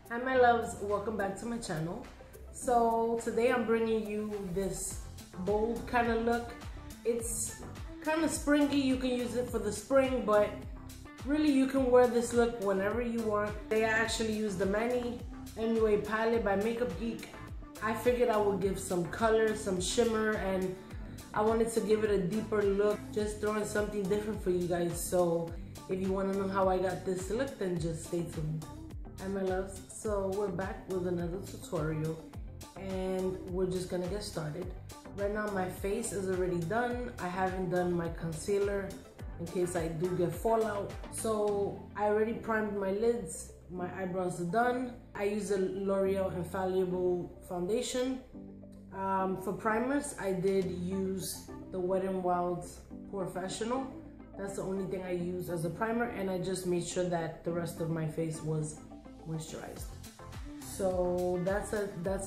Hi my loves, welcome back to my channel. So today I'm bringing you this bold kind of look. It's kind of springy, you can use it for the spring, but really you can wear this look whenever you want. Today I actually used the Mannymua palette by Makeupgeek. I figured I would give some color, some shimmer, and I wanted to give it a deeper look, just throwing something different for you guys. So if you want to know how I got this look, then just stay tuned. Hi my loves, so we're back with another tutorial and we're just gonna get started. Right now my face is already done. I haven't done my concealer in case I do get fallout. So I already primed my lids, my eyebrows are done. I use a Loreal Infallible foundation. For primers, I did use the Wet n Wild Professional. That's the only thing I use as a primer, and I just made sure that the rest of my face was moisturized. So that's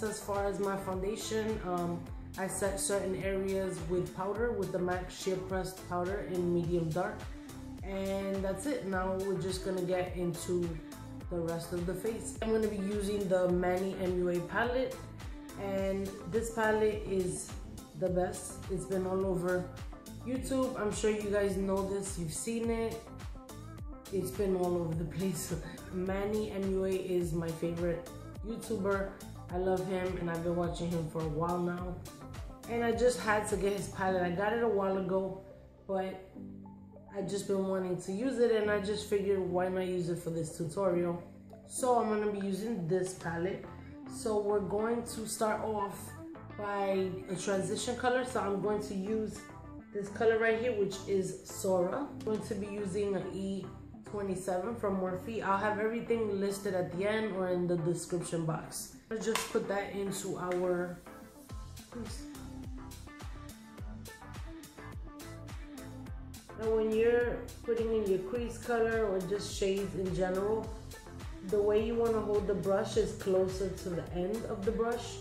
as far as my foundation. I set certain areas with powder, with the MAC Sheer Pressed powder in medium dark, and that's it. Now we're just gonna get into the rest of the face. I'm gonna be using the Mannymua palette, and this palette is the best. It's been all over YouTube. I'm sure you guys know this, you've seen it. It's been all over the place. Mannymua is my favorite YouTuber. I love him and I've been watching him for a while now. And I just had to get his palette. I got it a while ago, but I just been wanting to use it and I just figured why not use it for this tutorial. So I'm gonna be using this palette. So we're going to start off by a transition color. So I'm going to use this color right here, which is Sora. I'm going to be using an E27 from Morphe. I'll have everything listed at the end or in the description box. Let's just put that into our crease. Now when you're putting in your crease color or just shades in general, the way you want to hold the brush is closer to the end of the brush.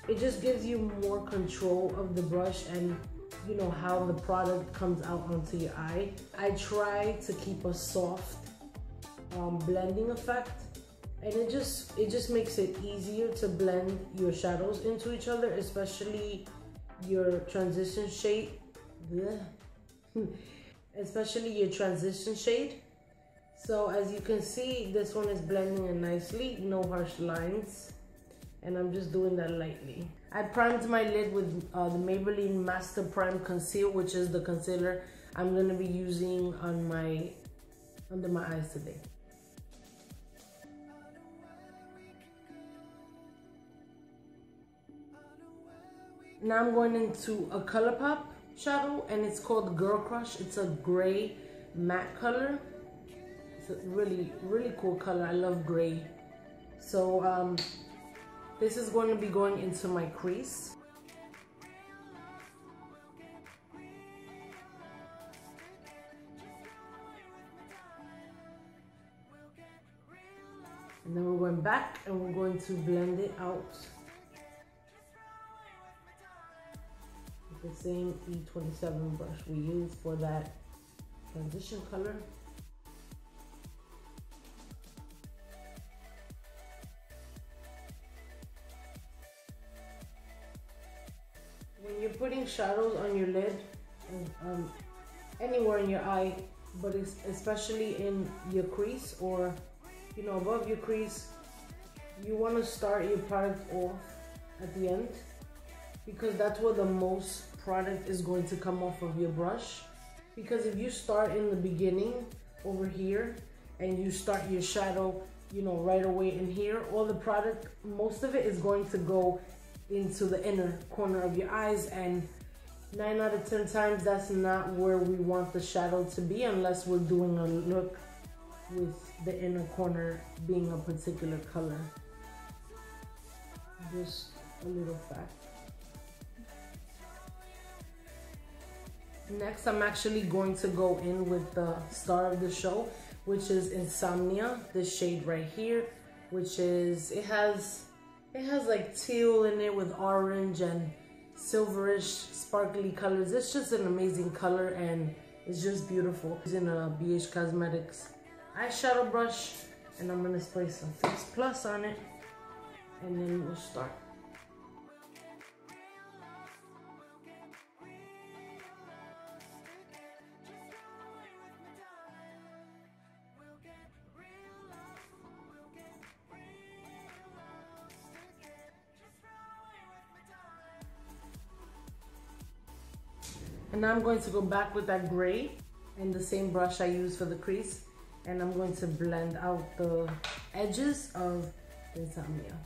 It just gives you more control of the brush and you know how the product comes out onto your eye. I try to keep a soft blending effect, and it just makes it easier to blend your shadows into each other, especially your transition shade. Especially your transition shade. So as you can see, this one is blending in nicely, no harsh lines, and I'm just doing that lightly. I primed my lid with the Maybelline Master Prime Conceal, which is the concealer I'm gonna be using on under my eyes today. Now I'm going into a Colourpop shadow, and it's called Girl Crush. It's a gray matte color. It's a really, really cool color. I love gray. So this is going to be going into my crease. And then we're going back and we're going to blend it out with the same E27 brush we used for that transition color. When you're putting shadows on your lid, anywhere in your eye, but especially in your crease or you know above your crease, you want to start your product off at the end, because that's where the most product is going to come off of your brush. Because if you start in the beginning over here and you start your shadow, you know, right away in here, all the product, most of it is going to go into the inner corner of your eyes, and 9 out of 10 times that's not where we want the shadow to be, unless we're doing a look with the inner corner being a particular color. Just a little fact. Next, I'm actually going to go in with the star of the show, which is Insomnia, this shade right here, which is, it has like teal in it with orange and silverish sparkly colors. It's just an amazing color and it's just beautiful. It's in a ABH Cosmetics eyeshadow brush, And I'm gonna spray some Fix Plus on it, and then we'll start. And now I'm going to go back with that gray and the same brush I used for the crease, and I'm going to blend out the edges of Insomnia.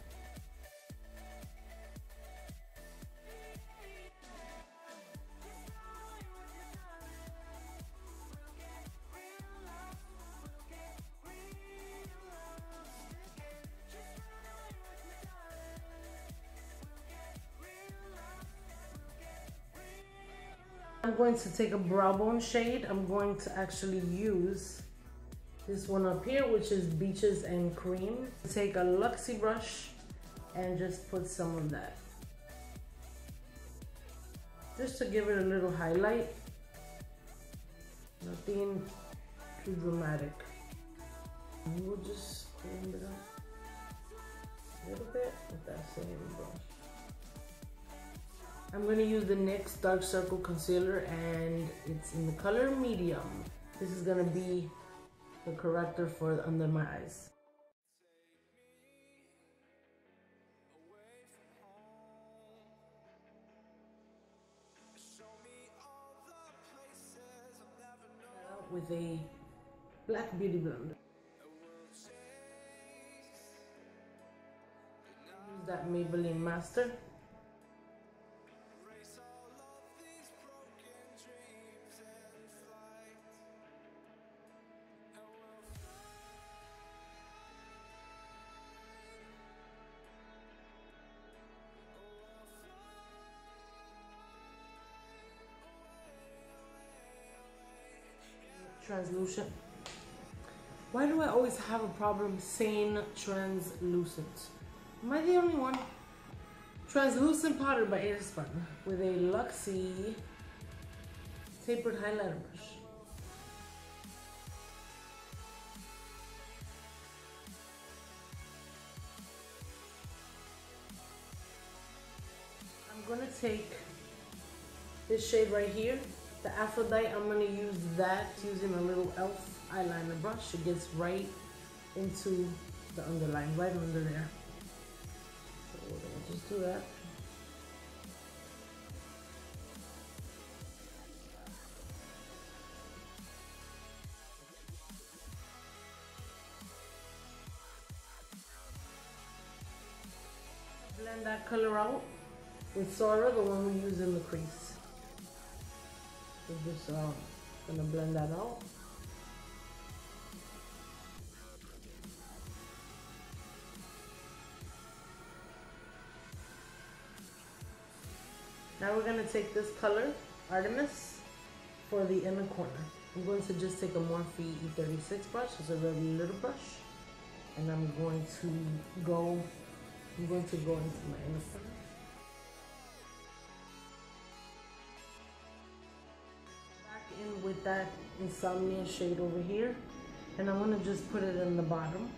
I'm going to take a brow bone shade. I'm going to actually use this one up here, which is Beaches and Cream. Take a Luxie brush and just put some of that, just to give it a little highlight. Nothing too dramatic. And we'll just blend it up a little bit with that same brush. I'm going to use the NYX Dark Circle Concealer, and it's in the color medium. This is going to be the corrector for under my eyes. With a black beauty blender. Use that Maybelline Master. Translucent. Why do I always have a problem saying translucent? Am I the only one? Translucent powder by Airspun with a Luxie tapered highlighter brush. I'm gonna take this shade right here, the Aphrodite. I'm going to use that using a little Elf eyeliner brush. It gets right into the underline, right under there. So we're going to just do that. Blend that color out with Sora, the one we use in the crease. We're just gonna blend that out. Now we're gonna take this color, Artemis, for the inner corner. I'm going to just take a Morphe E36 brush. It's a really little brush, and I'm going to go into my inner corner. With that Insomnia shade over here, and I'm gonna just put it in the bottom,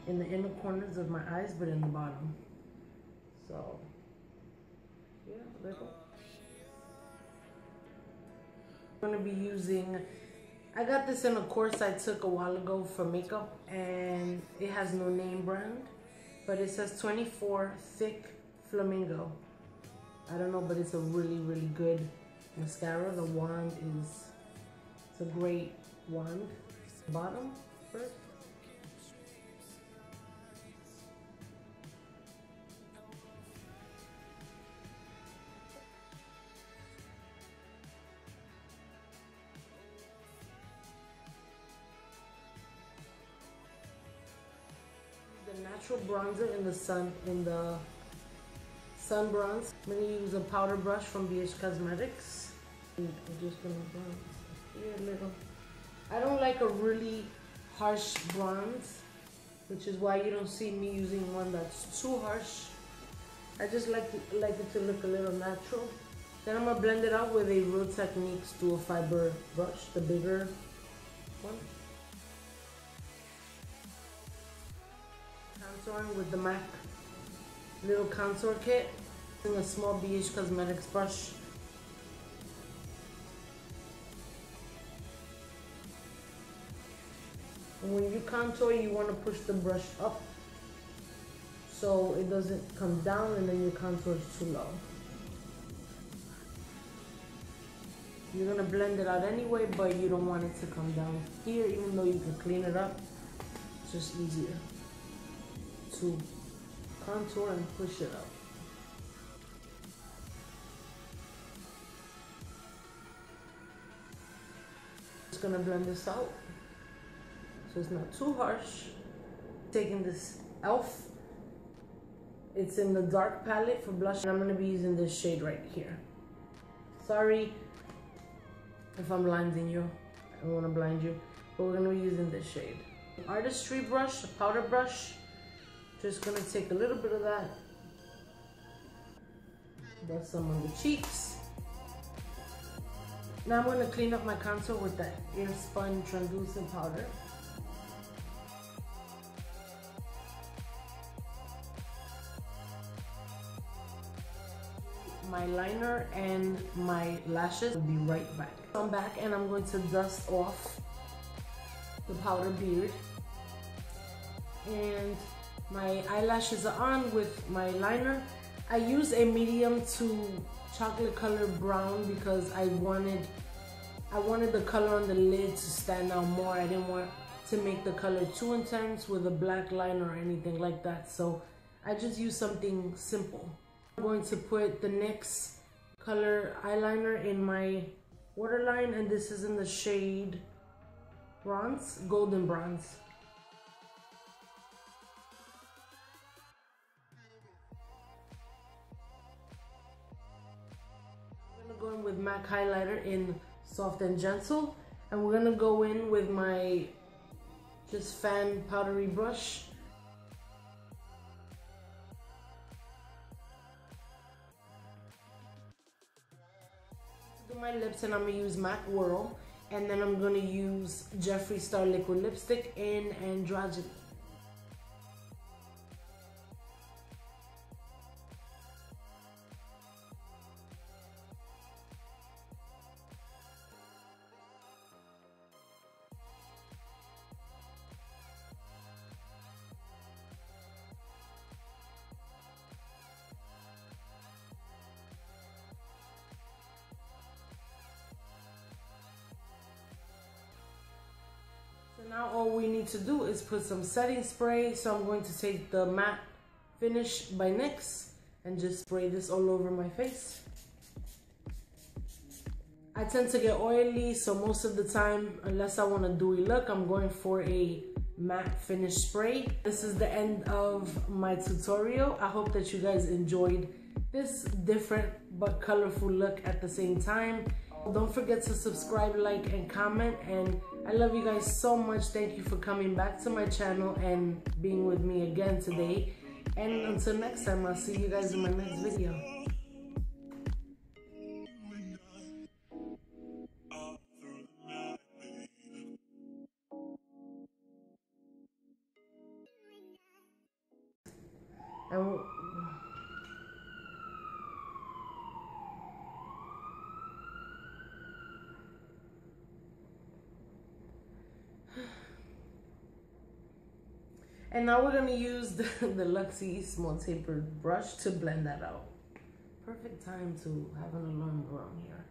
in the inner corners of my eyes, but in the bottom. So yeah, little. I'm gonna be using, I got this in a course I took a while ago for makeup, and it has no name brand, but it says 24 Thick Flamingo. I don't know, but it's a really, really good mascara. The wand is, it's a great wand. Bottom first. The natural bronzer in the sun, sun bronze. I'm going to use a powder brush from ABH Cosmetics. I'm just going to bronze here a little. I don't like a really harsh bronze, which is why you don't see me using one that's too harsh. I just like it to look a little natural. Then I'm going to blend it out with a Real Techniques Dual Fiber brush, the bigger one. Contouring with the MAC little contour kit. Using a small ABH Cosmetics brush. And when you contour, you want to push the brush up so it doesn't come down and then your contour is too low. You're gonna blend it out anyway, but you don't want it to come down here, even though you can clean it up. It's just easier to contour and push it up. Just gonna blend this out so it's not too harsh. Taking this Elf, it's in the dark palette for blush, and I'm gonna be using this shade right here. Sorry if I'm blinding you, I don't want to blind you, but we're gonna be using this shade. Artistry brush, a powder brush. Just gonna take a little bit of that, rub some on the cheeks. Now I'm gonna clean up my contour with that Airspun translucent powder. My liner and my lashes. Will be right back. I'm back and I'm going to dust off the powder beard, and my eyelashes are on with my liner. I use a medium to chocolate colored brown because I wanted the color on the lid to stand out more. I didn't want to make the color too intense with a black liner or anything like that, so I just used something simple. I'm going to put the NYX color eyeliner in my waterline, and this is in the shade bronze, golden bronze. I'm gonna go in with MAC highlighter in Soft and Gentle, and we're gonna go in with my just fan powdery brush. Do my lips, and I'm gonna use MAC Whirl, and then I'm gonna use Jeffreestar liquid lipstick in Androgyny. So now all we need to do is put some setting spray. So I'm going to take the Matte Finish by NYX and just spray this all over my face. I tend to get oily, so most of the time, unless I want a dewy look, I'm going for a matte finish spray. This is the end of my tutorial. I hope that you guys enjoyed this different but colorful look at the same time. Don't forget to subscribe, like, and comment, and I love you guys so much. Thank you for coming back to my channel and being with me again today. And until next time, I'll see you guys in my next video. And now we're gonna use the Luxie small tapered brush to blend that out. Perfect time to have an alarm around here.